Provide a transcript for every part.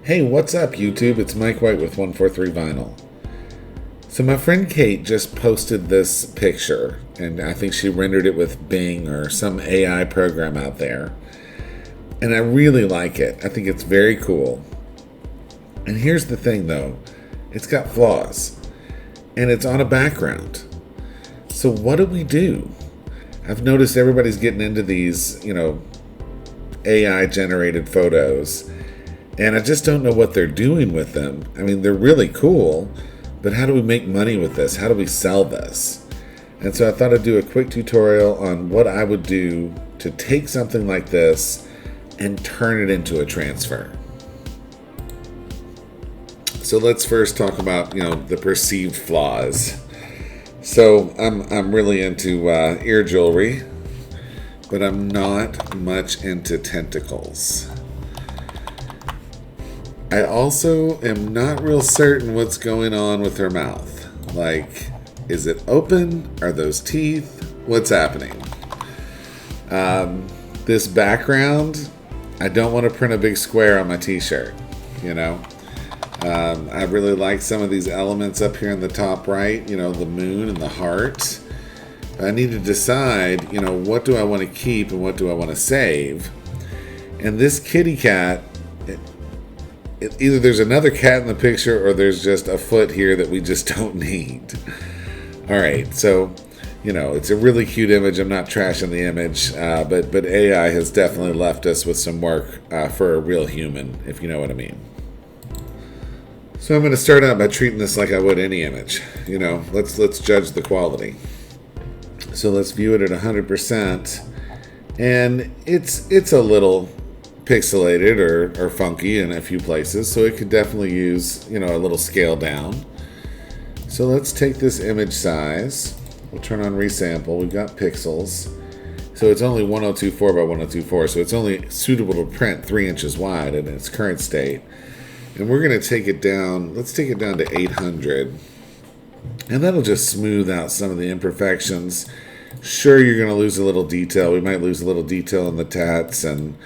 Hey, what's up, YouTube? It's Mike White with 143 Vinyl. So my friend Kate just posted this picture, and I think she rendered it with Bing or some AI program out there. And I really like it. I think it's very cool. And here's the thing, though. It's got flaws. And it's on a background. So what do we do? I've noticed everybody's getting into these, AI-generated photos. And I just don't know what they're doing with them. I mean, they're really cool, but how do we make money with this? How do we sell this? And so I thought I'd do a quick tutorial on what I would do to take something like this and turn it into a transfer. So let's first talk about, the perceived flaws. So I'm really into ear jewelry, but I'm not much into tentacles. I also am not real certain what's going on with her mouth. Like, is it open? Are those teeth? What's happening? This background, I don't want to print a big square on my t-shirt, I really like some of these elements up here in the top right, the moon and the heart. I need to decide, what do I want to keep and what do I want to save? And this kitty cat, either there's another cat in the picture or there's just a foot here that we just don't need. All right, so, it's a really cute image. I'm not trashing the image, but AI has definitely left us with some work for a real human, if you know what I mean. So I'm going to start out by treating this like I would any image. Let's judge the quality. So let's view it at 100%, and it's a little pixelated or funky in a few places, so it could definitely use a little scale down. So let's take this image size. We'll turn on resample. We've got pixels, so it's only 1024 by 1024, so it's only suitable to print 3 inches wide in its current state. And we're going to take it down. Let's take it down to 800, and that'll just smooth out some of the imperfections. Sure, you're going to lose a little detail. We might lose a little detail in the tats and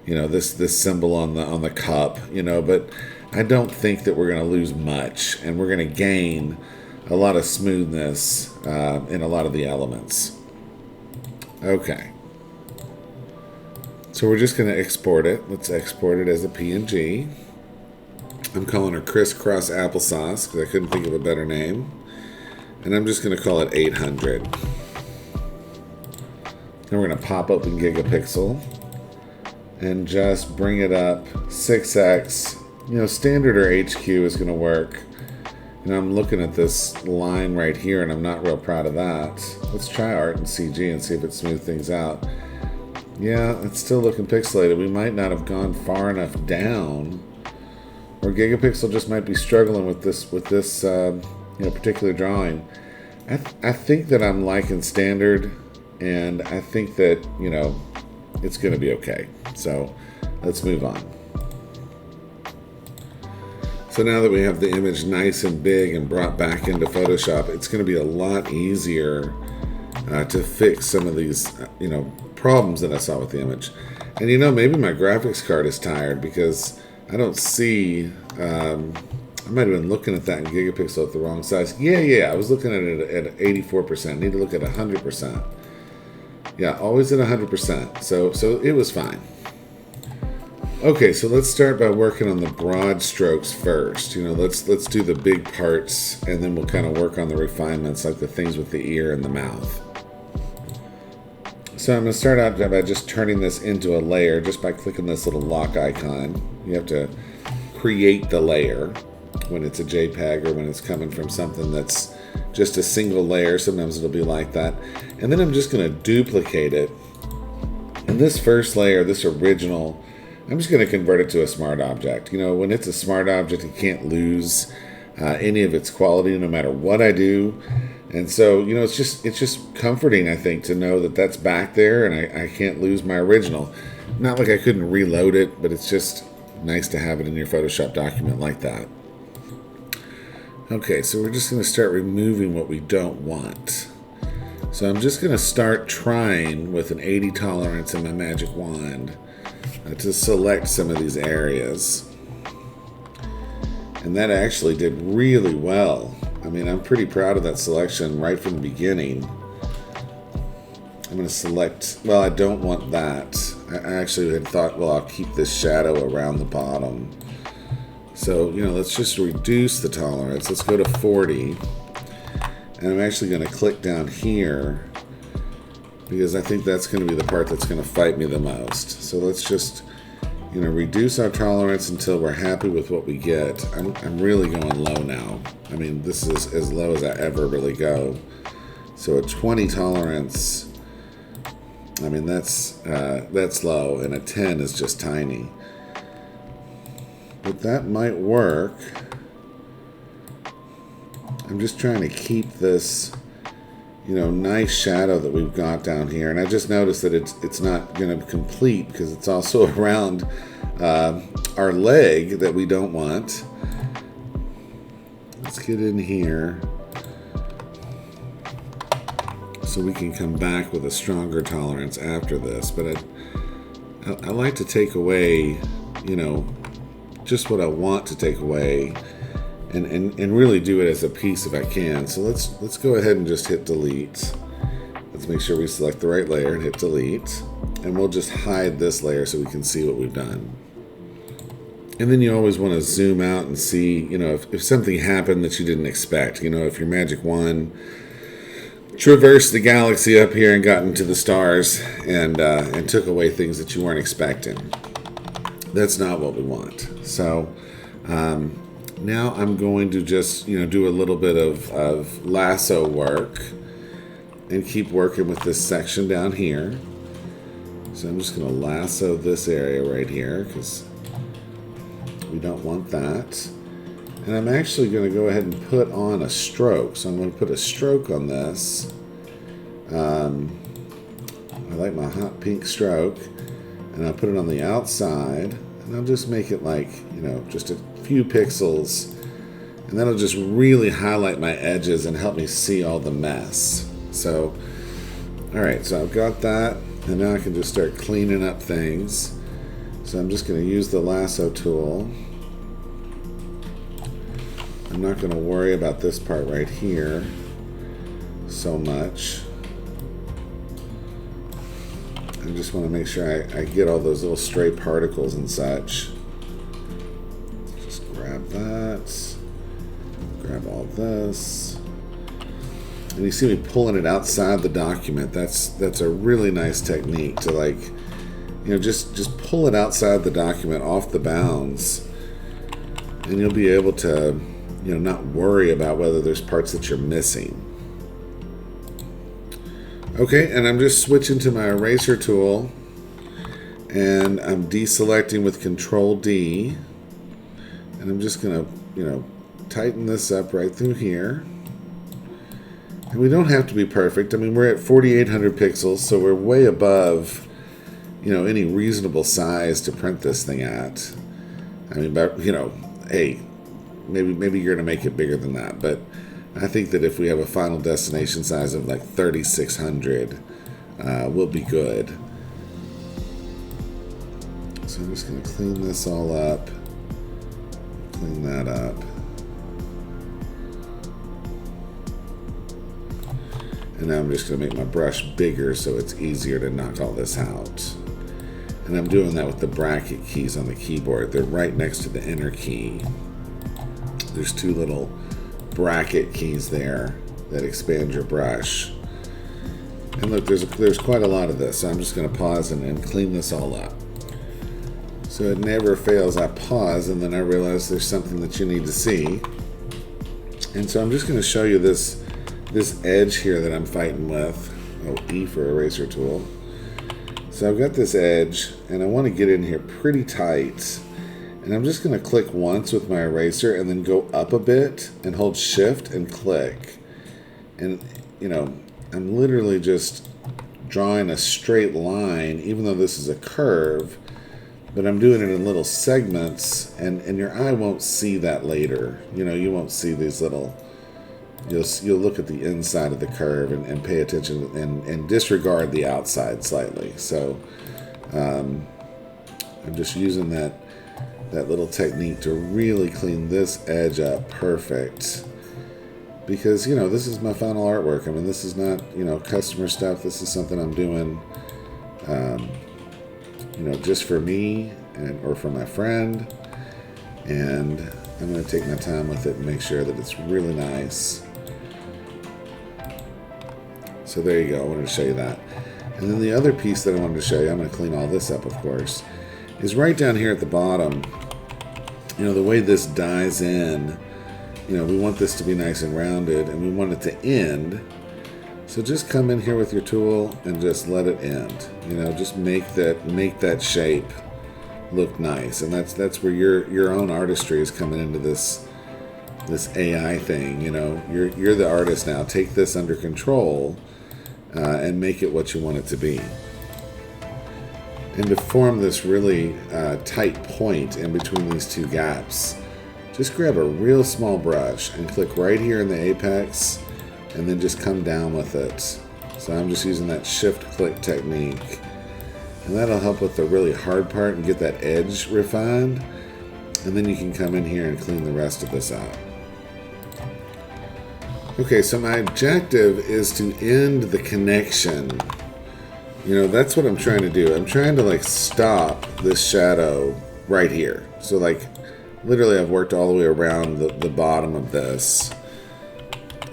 this symbol on the cup, but I don't think that we're going to lose much, and we're going to gain a lot of smoothness in a lot of the elements. Okay. So we're just going to export it. Let's export it as a PNG. I'm calling her Crisscross Applesauce because I couldn't think of a better name. And I'm just going to call it 800. Then we're going to pop open Gigapixel and just bring it up 6x. Standard or HQ is going to work. I'm looking at this line right here, and I'm not real proud of that. Let's try Art and CG and see if it smooths things out. Yeah, it's still looking pixelated. We might not have gone far enough down, or Gigapixel just might be struggling with this particular drawing. I think that I'm liking standard, and I think that it's going to be okay. So let's move on. So now that we have the image nice and big and brought back into Photoshop, it's going to be a lot easier to fix some of these problems that I saw with the image. And maybe my graphics card is tired because I don't see, I might have been looking at that in Gigapixel at the wrong size. Yeah, I was looking at it at 84%. Need to look at 100%. Yeah, always at 100%. So it was fine. Okay, so let's start by working on the broad strokes first. Let's do the big parts, and then we'll kind of work on the refinements, like the things with the ear and the mouth. So I'm going to start out by just turning this into a layer just by clicking this little lock icon. You have to create the layer when it's a JPEG or when it's coming from something that's just a single layer. Sometimes it'll be like that. And then I'm just going to duplicate it. And this first layer, this original, I'm just going to convert it to a smart object. When it's a smart object, it can't lose any of its quality no matter what I do. And so, it's just comforting, I think, to know that that's back there and I can't lose my original. Not like I couldn't reload it, but it's just nice to have it in your Photoshop document like that. Okay, so we're just going to start removing what we don't want. So I'm just going to start trying with an 80 tolerance and my magic wand to select some of these areas. And that actually did really well. I mean, I'm pretty proud of that selection right from the beginning. I'm going to select, well, I don't want that. I actually had thought, well, I'll keep this shadow around the bottom. So, let's just reduce the tolerance. Let's go to 40. And I'm actually going to click down here because I think that's going to be the part that's going to fight me the most. So let's just, reduce our tolerance until we're happy with what we get. I'm really going low now. I mean, this is as low as I ever really go. So a 20 tolerance, I mean, that's low, and a 10 is just tiny. But that might work. I'm just trying to keep this, nice shadow that we've got down here. And I just noticed that it's not going to complete because it's also around our leg that we don't want. Let's get in here so we can come back with a stronger tolerance after this. But I like to take away, just what I want to take away. And really do it as a piece if I can. So let's go ahead and just hit delete. Let's make sure we select the right layer and hit delete. And we'll just hide this layer so we can see what we've done. And then you always want to zoom out and see, if something happened that you didn't expect. If your Magic Wand traversed the galaxy up here and got into the stars and took away things that you weren't expecting. That's not what we want. So now I'm going to just, do a little bit of lasso work and keep working with this section down here. So I'm just going to lasso this area right here because we don't want that. And I'm actually going to go ahead and put on a stroke. So I'm going to put a stroke on this. I like my hot pink stroke. And I'll put it on the outside. And I'll just make it like, just a few pixels. And that'll just really highlight my edges and help me see all the mess. So, alright, so I've got that. And now I can just start cleaning up things. So I'm just going to use the lasso tool. I'm not going to worry about this part right here so much. I just want to make sure I get all those little stray particles and such. Just grab that. Grab all this. And you see me pulling it outside the document. That's a really nice technique to just pull it outside the document off the bounds. And you'll be able to, not worry about whether there's parts that you're missing. Okay, and I'm just switching to my eraser tool, and I'm deselecting with Control D, and I'm just gonna, tighten this up right through here. And we don't have to be perfect. I mean, we're at 4,800 pixels, so we're way above, any reasonable size to print this thing at. I mean, but hey, maybe you're gonna make it bigger than that, but I think that if we have a final destination size of like 3,600, we'll be good. So I'm just going to clean this all up. Clean that up. And now I'm just going to make my brush bigger so it's easier to knock all this out. And I'm doing that with the bracket keys on the keyboard. They're right next to the enter key. There's two little bracket keys there that expand your brush. And look, there's quite a lot of this, so I'm just going to pause and clean this all up. So it never fails. I pause and then I realize there's something that you need to see. And so I'm just going to show you this edge here that I'm fighting with. Oh, E for eraser tool. So I've got this edge and I want to get in here pretty tight. And I'm just going to click once with my eraser and then go up a bit and hold shift and click. And, I'm literally just drawing a straight line, even though this is a curve, but I'm doing it in little segments, and your eye won't see that later. You won't see these little, you'll look at the inside of the curve and pay attention and disregard the outside slightly. So I'm just using that that little technique to really clean this edge up perfect. Because, you know, this is my final artwork. I mean, this is not, you know, customer stuff. This is something I'm doing, you know, just for me or for my friend. And I'm going to take my time with it and make sure that it's really nice. So there you go. I wanted to show you that. And then the other piece that I wanted to show you, I'm going to clean all this up, of course, is right down here at the bottom. You know, the way this dies in, you know, we want this to be nice and rounded, and we want it to end. So just come in here with your tool and just let it end. You know, just make that shape look nice. And that's where your own artistry is coming into this AI thing. You know, you're the artist now. Take this under control and make it what you want it to be. And to form this really tight point in between these two gaps, just grab a real small brush and click right here in the apex, and then just come down with it. So I'm just using that shift-click technique. And that'll help with the really hard part and get that edge refined. And then you can come in here and clean the rest of this out. Okay, so my objective is to end the connection. You know, that's what I'm trying to do. I'm trying to like stop this shadow right here. So like literally I've worked all the way around the bottom of this.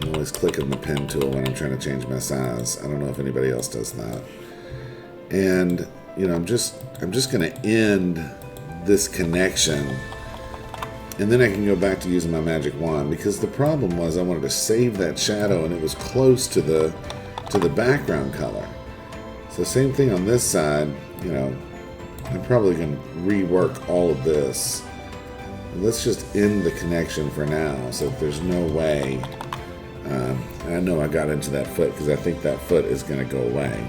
I'm always clicking the pen tool when I'm trying to change my size. I don't know if anybody else does that. And you know, I'm just going to end this connection, and then I can go back to using my magic wand, because the problem was I wanted to save that shadow and it was close to the background color. So same thing on this side. You know, I'm probably going to rework all of this. Let's just end the connection for now, so that there's no way. I know I got into that foot because I think that foot is going to go away.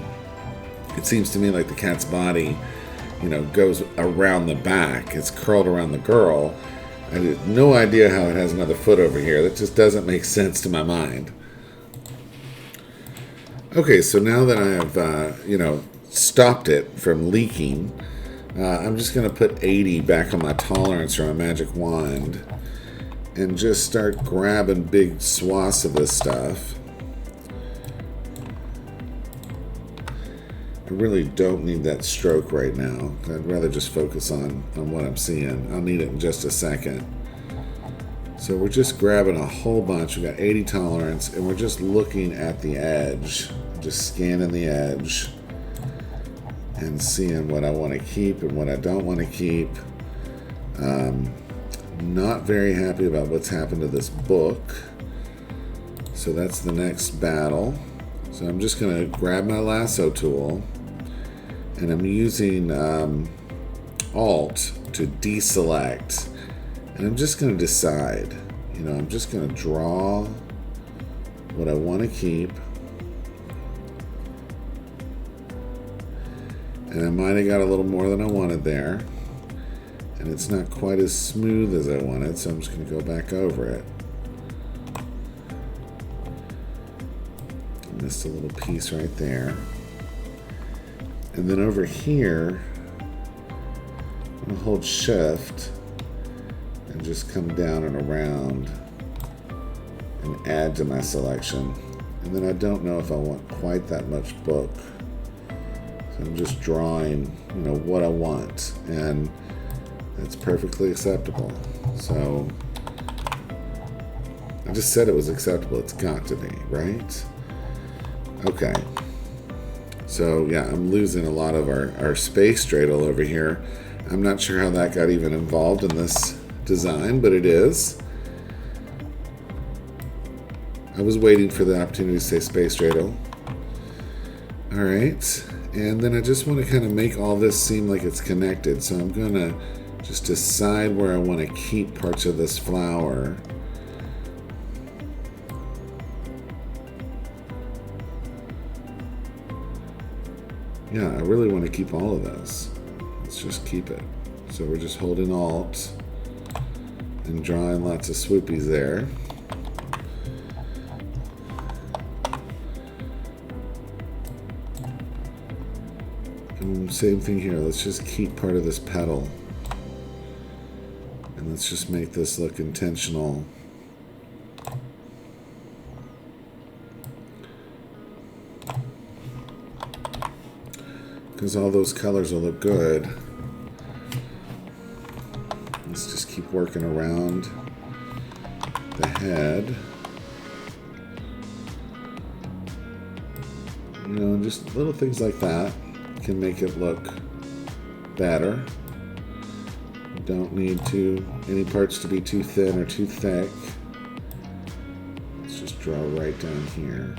It seems to me like the cat's body, you know, goes around the back. It's curled around the girl. I have no idea how it has another foot over here. That just doesn't make sense to my mind. Okay, so now that I have, you know, stopped it from leaking, I'm just going to put 80 back on my tolerance from my magic wand and just start grabbing big swaths of this stuff. I really don't need that stroke right now. I'd rather just focus on what I'm seeing. I'll need it in just a second. So we're just grabbing a whole bunch. We've got 80 tolerance, and we're just looking at the edge. Just scanning the edge and seeing what I want to keep and what I don't want to keep. Not very happy about what's happened to this book. So that's the next battle. So I'm just going to grab my lasso tool, and I'm using Alt to deselect, and I'm just going to decide. You know, I'm just going to draw what I want to keep, and I might have got a little more than I wanted there, and it's not quite as smooth as I wanted, so I'm just going to go back over it. Missed a little piece right there. And then over here, I'm going to hold shift and just come down and around and add to my selection. And then I don't know if I want quite that much book. So I'm just drawing, you know, what I want, and that's perfectly acceptable. So I just said it was acceptable. It's got to be, right? Okay, so yeah, I'm losing a lot of our space dreidel over here. I'm not sure how that got even involved in this design, but it is. I was waiting for the opportunity to say space dreidel. All right, and then I just want to kind of make all this seem like it's connected. So I'm going to just decide where I want to keep parts of this flower. Yeah, I really want to keep all of this. Let's just keep it. So we're just holding Alt and drawing lots of swoopies there. And same thing here. Let's just keep part of this petal. Let's just make this look intentional. Because all those colors will look good. Let's just keep working around the head. You know, just little things like that can make it look better. You don't need any parts to be too thin or too thick. Let's just draw right down here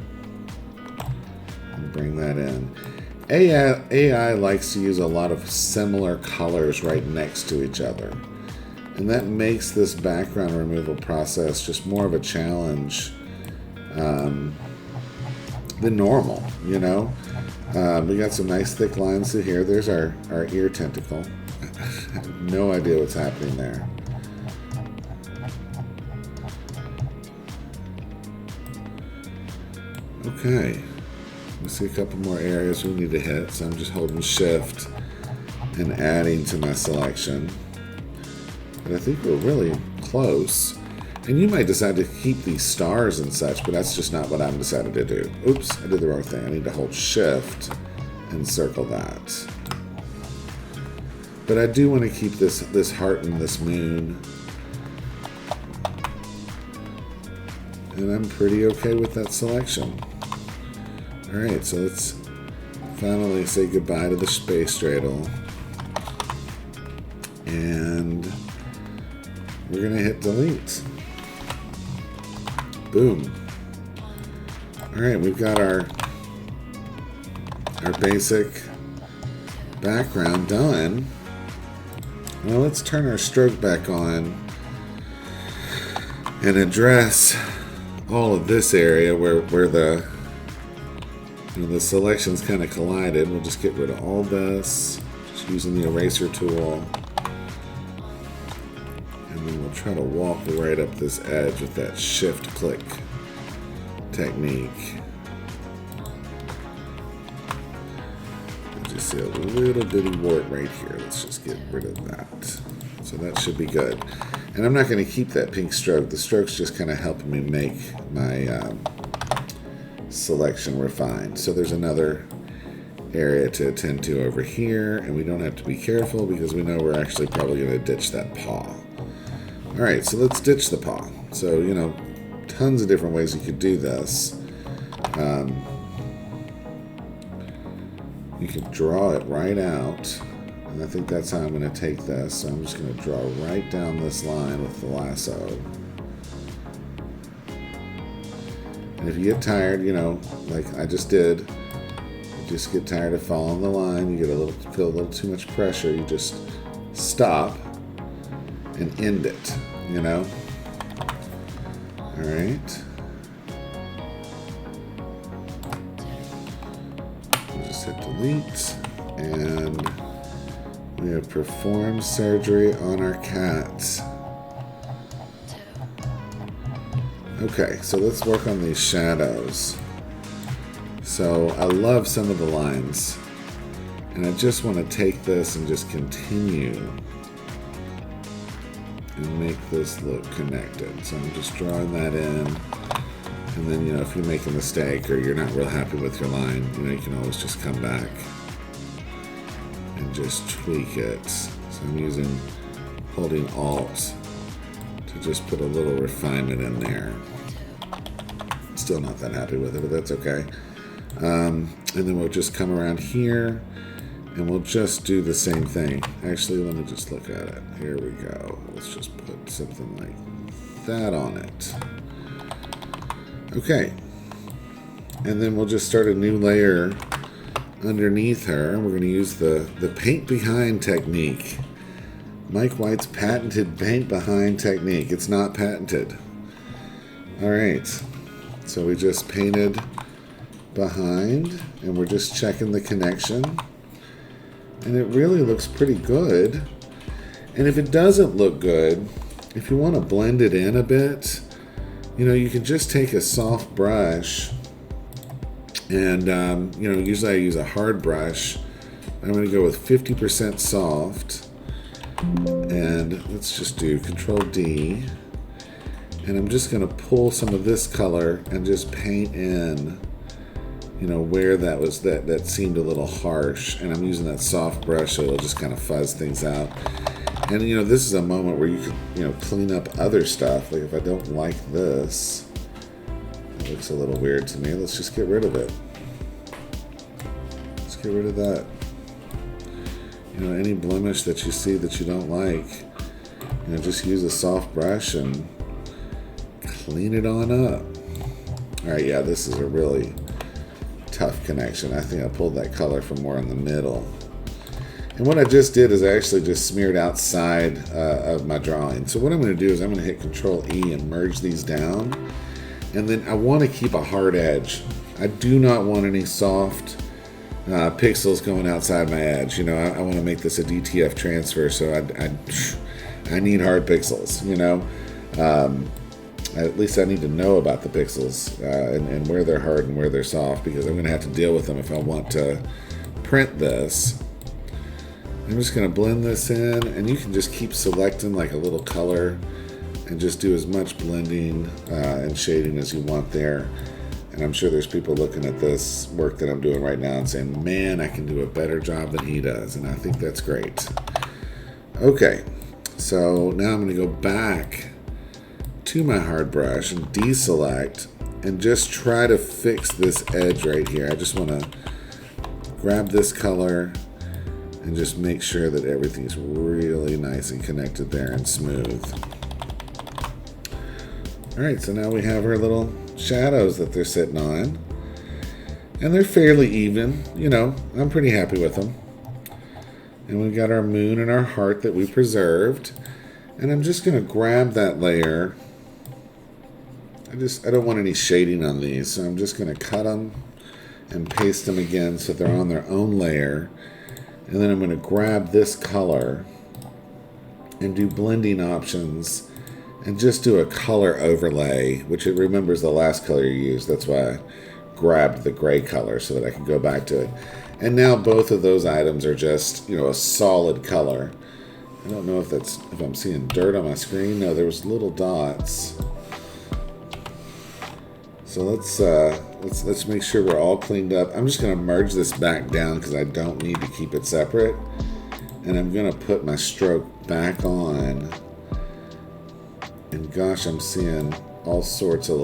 and bring that in. AI likes to use a lot of similar colors right next to each other. And that makes this background removal process just more of a challenge than normal, you know? We got some nice thick lines through here. There's our ear tentacle. I have no idea what's happening there. Okay. I see a couple more areas we need to hit, so I'm just holding shift and adding to my selection. But I think we're really close. And you might decide to keep these stars and such, but that's just not what I'm decided to do. Oops, I did the wrong thing. I need to hold shift and circle that. But I do want to keep this heart and this moon. And I'm pretty okay with that selection. Alright, so let's finally say goodbye to the space dreidel. And we're going to hit delete. Boom. Alright, we've got our basic background done. Now let's turn our stroke back on and address all of this area where the selections kind of collided. We'll just get rid of all this, just using the eraser tool. And then we'll try to walk right up this edge with that shift click technique. I just see a little bitty wart right here. Let's just get rid of that. So that should be good. And I'm not going to keep that pink stroke. The stroke's just kind of helping me make my selection refined. So there's another area to attend to over here, and we don't have to be careful because we know we're actually probably going to ditch that paw. Alright, so let's ditch the paw. So, you know, tons of different ways you could do this. You can draw it right out, and I think that's how I'm going to take this. So I'm just going to draw right down this line with the lasso. And if you get tired, you know, like I just did, you just get tired of following the line, you feel a little too much pressure, you just stop and end it, you know? Alright. We'll just hit delete, and we have performed surgery on our cat. Okay, so let's work on these shadows. So I love some of the lines, and I just want to take this and just continue and make this look connected. So I'm just drawing that in, and then, you know, if you make a mistake or you're not real happy with your line, you know, you can always just come back and just tweak it. So I'm holding Alt to just put a little refinement in there. Still not that happy with it, but that's okay. And then we'll just come around here and we'll just do the same thing. Actually, let me just look at it. Here we go. Let's just put something like that on it. Okay. And then we'll just start a new layer underneath her. We're going to use the paint behind technique. Mike White's patented paint behind technique. It's not patented. Alright, so we just painted behind, and we're just checking the connection. And it really looks pretty good. And if it doesn't look good, if you want to blend it in a bit, you know, you can just take a soft brush, and, you know, usually I use a hard brush. I'm going to go with 50% soft. And let's just do Control D. And I'm just going to pull some of this color and just paint in, you know, where that was, that seemed a little harsh. And I'm using that soft brush so it'll just kind of fuzz things out. And, you know, this is a moment where you can, you know, clean up other stuff. Like if I don't like this, it looks a little weird to me. Let's just get rid of it. Let's get rid of that. You know, any blemish that you see that you don't like, you know, just use a soft brush and clean it on up. All right, yeah, this is a really tough connection. I think I pulled that color from more in the middle. And what I just did is I actually just smeared outside of my drawing. So what I'm going to do is I'm going to hit Control E and merge these down. And then I want to keep a hard edge. I do not want any soft pixels going outside my edge. You know, I want to make this a DTF transfer, so I need hard pixels, you know. At least I need to know about the pixels and where they're hard and where they're soft, because I'm going to have to deal with them if I want to print this. I'm just going to blend this in, and you can just keep selecting like a little color and just do as much blending and shading as you want there. And I'm sure there's people looking at this work that I'm doing right now and saying, man, I can do a better job than he does. And I think that's great. Okay, so now I'm going to go back to my hard brush and deselect and just try to fix this edge right here. I just want to grab this color and just make sure that everything's really nice and connected there and smooth. All right, so now we have our little shadows that they're sitting on. And they're fairly even, you know, I'm pretty happy with them. And we've got our moon and our heart that we preserved. And I'm just gonna grab that layer. I don't want any shading on these, so I'm just gonna cut them and paste them again so they're on their own layer. And then I'm going to grab this color and do blending options and just do a color overlay, which it remembers the last color you used. That's why I grabbed the gray color so that I can go back to it. And now both of those items are just, you know, a solid color. I don't know if I'm seeing dirt on my screen. No, there was little dots. So let's make sure we're all cleaned up. I'm just going to merge this back down because I don't need to keep it separate. And I'm going to put my stroke back on. And gosh, I'm seeing all sorts of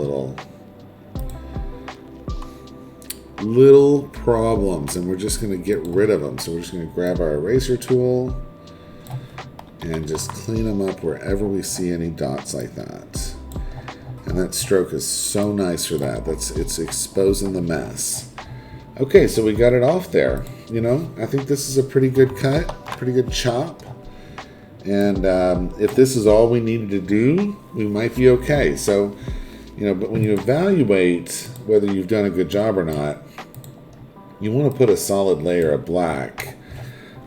little problems, and we're just going to get rid of them. So we're just going to grab our eraser tool and just clean them up wherever we see any dots like that. And that stroke is so nice for that. It's exposing the mess. Okay, so we got it off there. You know, I think this is a pretty good cut, pretty good chop. And if this is all we needed to do, we might be okay. So, you know, but when you evaluate whether you've done a good job or not, you want to put a solid layer of black.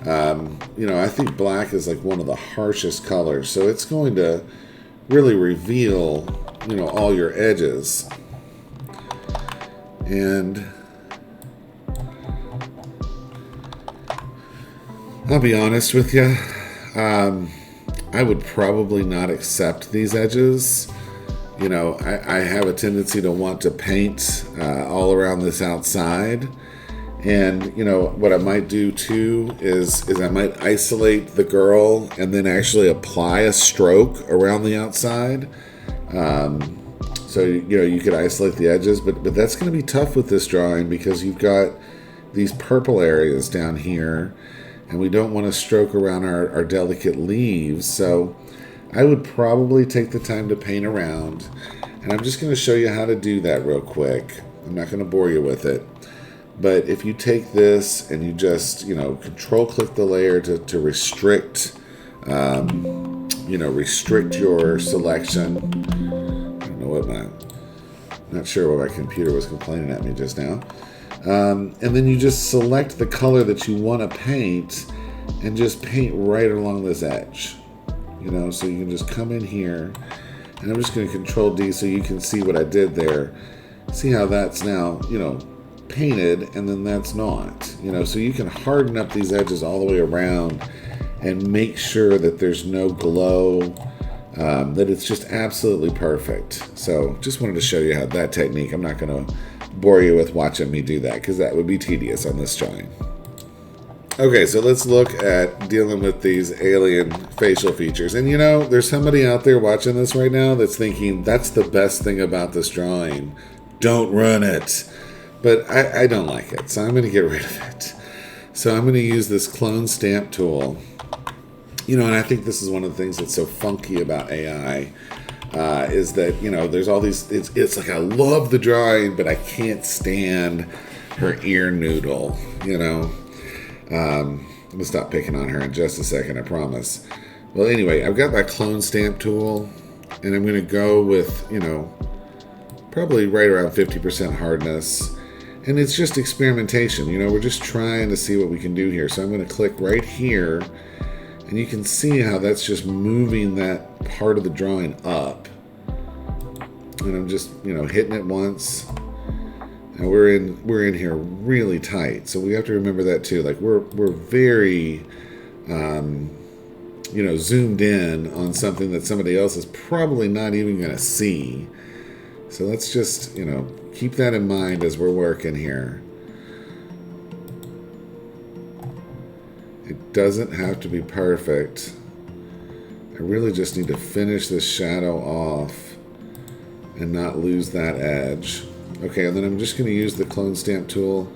You know, I think black is like one of the harshest colors, so it's going to really reveal, you know, all your edges. And I'll be honest with you, I would probably not accept these edges. You know, I have a tendency to want to paint all around this outside. And, you know, what I might do too is I might isolate the girl and then actually apply a stroke around the outside. So, you know, you could isolate the edges, but that's going to be tough with this drawing because you've got these purple areas down here, and we don't want to stroke around our delicate leaves. So I would probably take the time to paint around, and I'm just going to show you how to do that real quick. I'm not going to bore you with it. But if you take this and you just, you know, control click the layer to restrict, you know, restrict your selection. I don't know what not sure what my computer was complaining at me just now. And then you just select the color that you want to paint and just paint right along this edge. You know, so you can just come in here, and I'm just going to Control D so you can see what I did there. See how that's now, you know, painted, and then that's not, you know, so you can harden up these edges all the way around and make sure that there's no glow, that it's just absolutely perfect. So just wanted to show you how that technique, I'm not going to bore you with watching me do that because that would be tedious on this drawing. Okay, so let's look at dealing with these alien facial features. And you know, there's somebody out there watching this right now that's thinking, that's the best thing about this drawing. Don't run it. But I don't like it, so I'm going to get rid of it. So I'm going to use this clone stamp tool. You know, and I think this is one of the things that's so funky about AI, is that, you know, there's all these, it's like I love the drawing, but I can't stand her ear noodle, you know. I'm going to stop picking on her in just a second, I promise. Well, anyway, I've got my clone stamp tool, and I'm going to go with, you know, probably right around 50% hardness. And it's just experimentation. You know, we're just trying to see what we can do here. So I'm going to click right here, and you can see how that's just moving that part of the drawing up. And I'm just, you know, hitting it once. And we're in here really tight, so we have to remember that too. Like we're very, you know, zoomed in on something that somebody else is probably not even going to see. So let's just, you know, keep that in mind as we're working here. It doesn't have to be perfect. I really just need to finish this shadow off and not lose that edge. Okay, and then I'm just going to use the clone stamp tool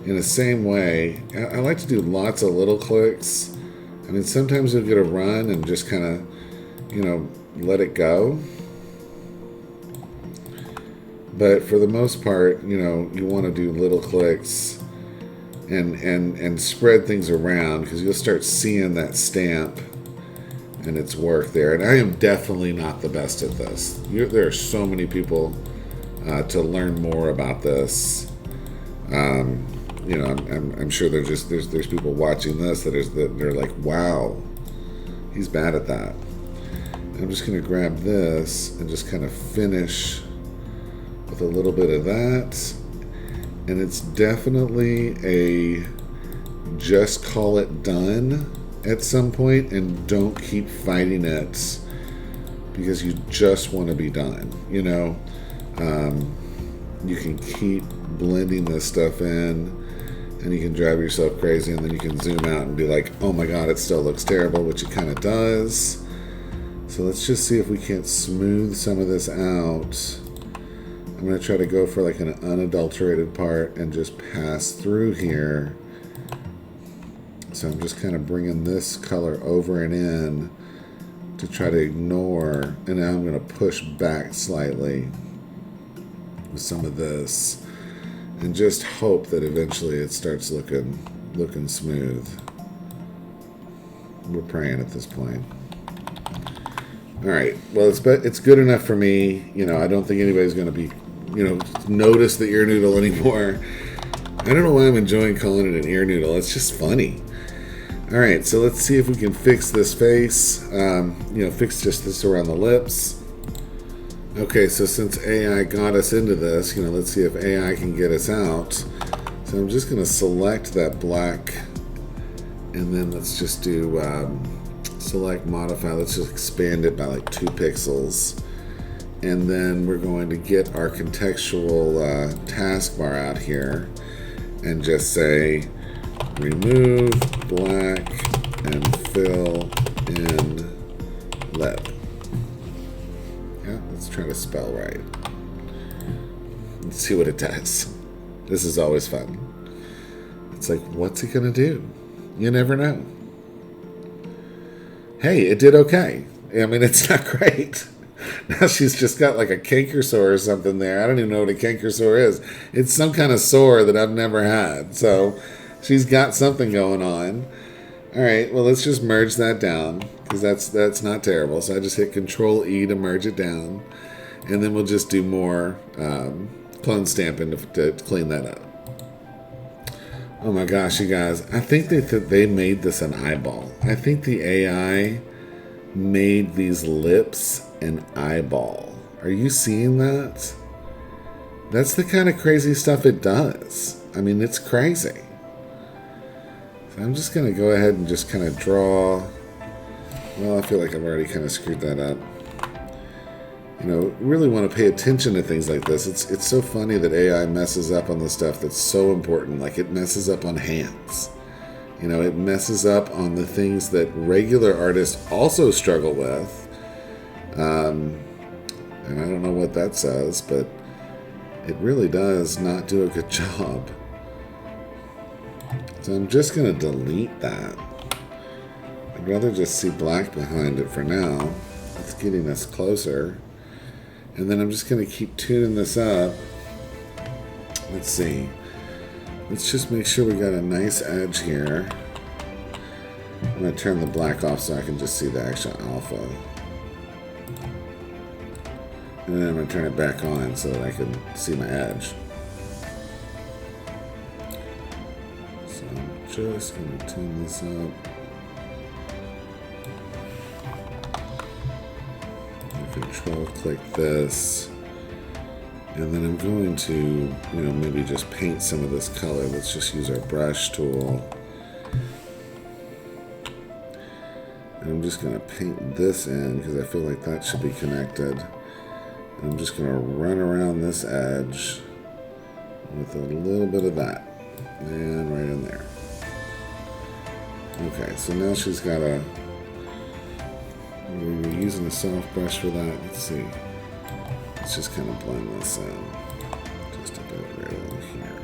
in the same way. I like to do lots of little clicks. I mean, sometimes you'll get a run and just kind of, you know, let it go. But for the most part, you know, you want to do little clicks and spread things around, because you'll start seeing that stamp and its work there. And I am definitely not the best at this. There are so many people to learn more about this. You know, I'm sure there's people watching this that they're like, wow, he's bad at that. And I'm just going to grab this and just kind of finish with a little bit of that. And it's definitely a just call it done at some point, and don't keep fighting it, because you just want to be done, you know. You can keep blending this stuff in, and you can drive yourself crazy, and then you can zoom out and be like, oh my god, it still looks terrible, which it kind of does. So let's just see if we can't smooth some of this out. I'm going to try to go for like an unadulterated part and just pass through here. So I'm just kind of bringing this color over and in to try to ignore, and now I'm going to push back slightly with some of this and just hope that eventually it starts looking smooth. We're praying at this point. All right, well, it's good enough for me. You know, I don't think anybody's going to be, you know, notice the ear noodle anymore. I don't know why I'm enjoying calling it an ear noodle. It's just funny. All right, so let's see if we can fix this face. You know, fix just this around the lips. Okay, so since AI got us into this, you know, let's see if AI can get us out. So I'm just going to select that black, and then let's just do select modify. Let's just expand it by like 2 pixels. And then we're going to get our contextual taskbar out here and just say remove black and fill in lip. Yeah, let's try to spell right. Let's see what it does. This is always fun. It's like, what's it gonna do? You never know. Hey, it did okay. I mean, it's not great. Now she's just got like a canker sore or something there. I don't even know what a canker sore is. It's some kind of sore that I've never had. So she's got something going on. All right, well, let's just merge that down, because that's not terrible. So I just hit Control E to merge it down, and then we'll just do more clone stamping to clean that up. Oh my gosh, you guys, I think that they made this an eyeball. I think the AI made these lips an eyeball. Are you seeing that? That's the kind of crazy stuff it does. I mean, it's crazy. I'm just going to go ahead and just kind of draw. Well, I feel like I've already kind of screwed that up. You know, really want to pay attention to things like this. It's so funny that AI messes up on the stuff that's so important. Like it messes up on hands. You know, it messes up on the things that regular artists also struggle with. And I don't know what that says, but it really does not do a good job. So I'm just going to delete that. I'd rather just see black behind it for now. It's getting us closer. And then I'm just going to keep tuning this up. Let's see. Let's just make sure we got a nice edge here. I'm going to turn the black off so I can just see the actual alpha. And then I'm going to turn it back on so that I can see my edge. So I'm just going to tune this up. Control click this, and then I'm going to, you know, maybe just paint some of this color. Let's just use our brush tool, and I'm just going to paint this in because I feel like that should be connected. And I'm just going to run around this edge with a little bit of that, and right in there. Okay, so now she's got a. We were using a soft brush for that. Let's see. Let's just kind of blend this in. Just a bit right along here.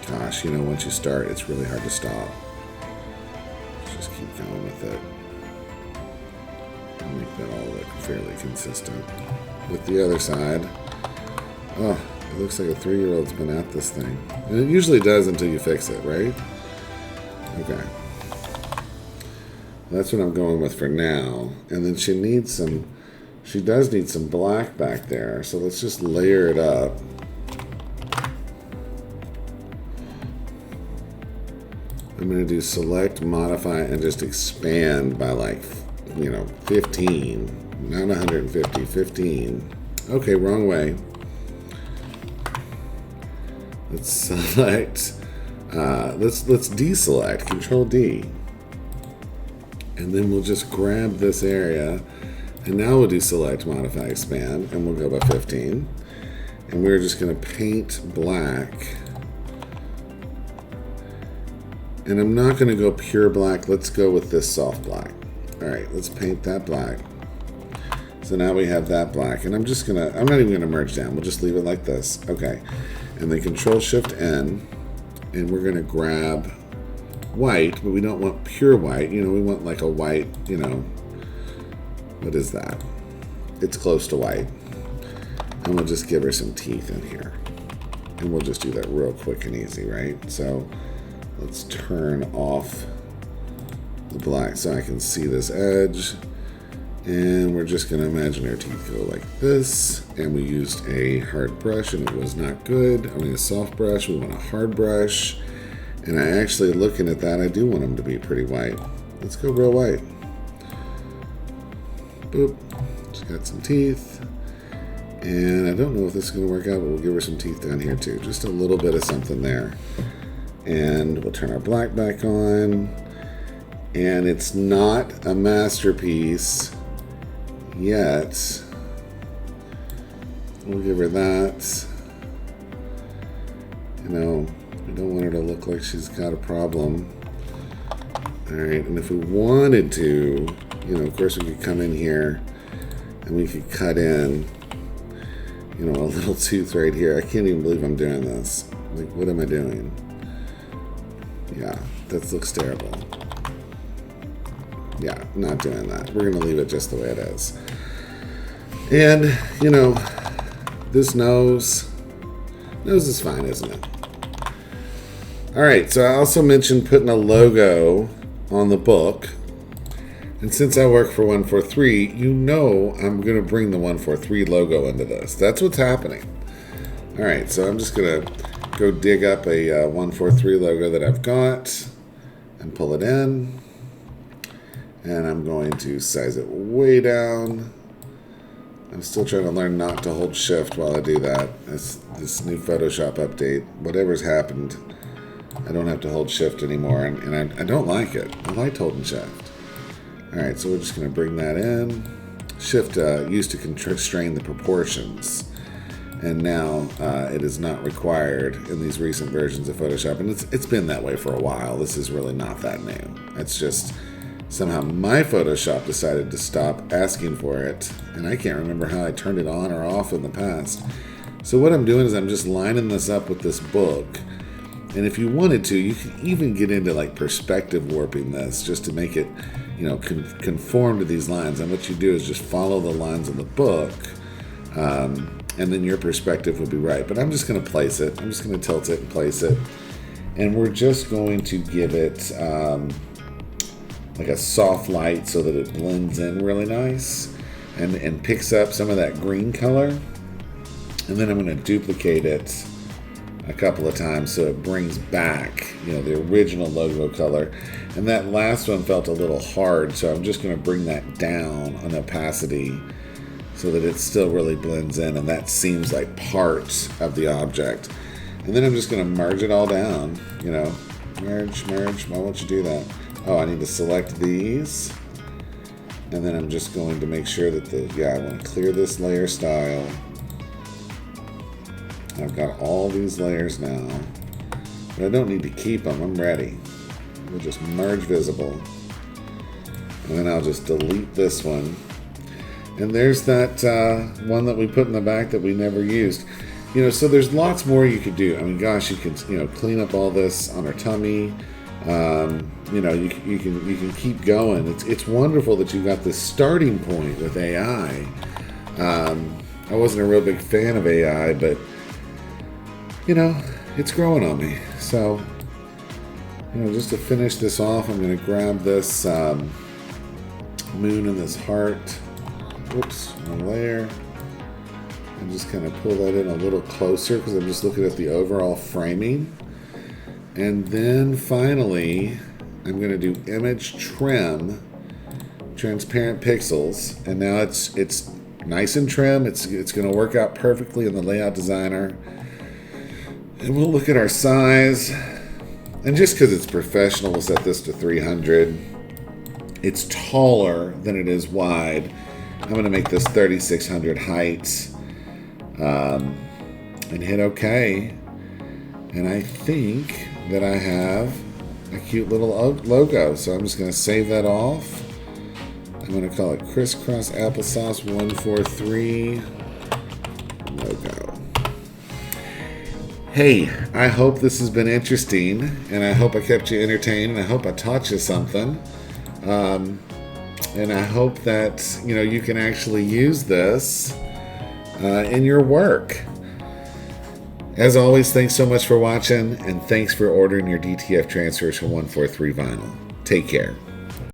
Gosh, you know, once you start, it's really hard to stop. Let's just keep going with it. And make that all look fairly consistent. With the other side. Oh, it looks like a 3-year-old's been at this thing. And it usually does until you fix it, right? Okay. That's what I'm going with for now. And then she does need some black back there. So let's just layer it up. I'm going to do select, modify, and just expand by like, you know, 15. Not 150, 15. Okay, wrong way. Let's select, let's deselect, Control D. And then we'll just grab this area, and now we'll do select, modify, expand, and we'll go by 15. And we're just going to paint black. And I'm not going to go pure black. Let's go with this soft black. All right, let's paint that black. So now we have that black, and I'm not even going to merge down. We'll just leave it like this. Okay. And then Control Shift N, and we're going to grab white, but we don't want pure white. You know, we want like a white, you know, what is that? It's close to white. And we'll just give her some teeth in here. And we'll just do that real quick and easy, right? So let's turn off the black so I can see this edge. And we're just going to imagine our teeth go like this. And we used a hard brush and it was not good. I mean, a soft brush. We want a hard brush. And I actually, looking at that, I do want them to be pretty white. Let's go real white. Boop. She's got some teeth. And I don't know if this is going to work out, but we'll give her some teeth down here too. Just a little bit of something there. And we'll turn our black back on. And it's not a masterpiece yet. We'll give her that. You know, we don't want her to look like she's got a problem. All right, and if we wanted to, you know, of course we could come in here and we could cut in, you know, a little tooth right here. I can't even believe I'm doing this. Like, what am I doing? Yeah, that looks terrible. Yeah, not doing that. We're going to leave it just the way it is. And, you know, this nose is fine, isn't it? All right, so I also mentioned putting a logo on the book. And since I work for 143, you know I'm going to bring the 143 logo into this. That's what's happening. All right, so I'm just going to go dig up a 143 logo that I've got and pull it in. And I'm going to size it way down. I'm still trying to learn not to hold shift while I do that. This new Photoshop update, whatever's happened, I don't have to hold shift anymore, and I don't like it. I liked holding shift. Alright, so we're just going to bring that in. Shift used to constrain the proportions, and now it is not required in these recent versions of Photoshop, and it's been that way for a while. This is really not that new. It's just somehow my Photoshop decided to stop asking for it, and I can't remember how I turned it on or off in the past. So what I'm doing is I'm just lining this up with this book, and if you wanted to, you could even get into like perspective warping this just to make it, you know, conform to these lines. And what you do is just follow the lines in the book, and then your perspective will be right. But I'm just going to place it. I'm just going to tilt it and place it. And we're just going to give it like a soft light so that it blends in really nice and picks up some of that green color. And then I'm going to duplicate it a couple of times so it brings back, you know, the original logo color. And that last one felt a little hard, so I'm just going to bring that down on opacity so that it still really blends in, and that seems like part of the object. And then I'm just going to merge it all down, you know, merge. Why won't you do that? Oh, I need to select these, and then I'm just going to make sure that I want to clear this layer style. I've got all these layers now, but I don't need to keep them. I'm ready. We'll just merge visible, and then I'll just delete this one. And there's that one that we put in the back that we never used. You know, so there's lots more you could do. I mean, gosh, you could, you know, clean up all this on her tummy. You know, you can keep going. It's wonderful that you got this starting point with AI. I wasn't a real big fan of AI, but you know, it's growing on me. So, you know, just to finish this off, I'm going to grab this moon and this heart. Whoops, one layer. And just kind of pull that in a little closer because I'm just looking at the overall framing. And then finally, I'm going to do image trim, transparent pixels. And now it's nice and trim. It's going to work out perfectly in the layout designer. And we'll look at our size. And just because it's professional, we'll set this to 300. It's taller than it is wide. I'm going to make this 3600 height. And hit OK. And I think that I have a cute little logo. So I'm just going to save that off. I'm going to call it Crisscross Applesauce 143 logo. Hey, I hope this has been interesting, and I hope I kept you entertained, and I hope I taught you something. And I hope that, you know, you can actually use this in your work. As always, thanks so much for watching, and thanks for ordering your DTF transfers for 143 vinyl. Take care.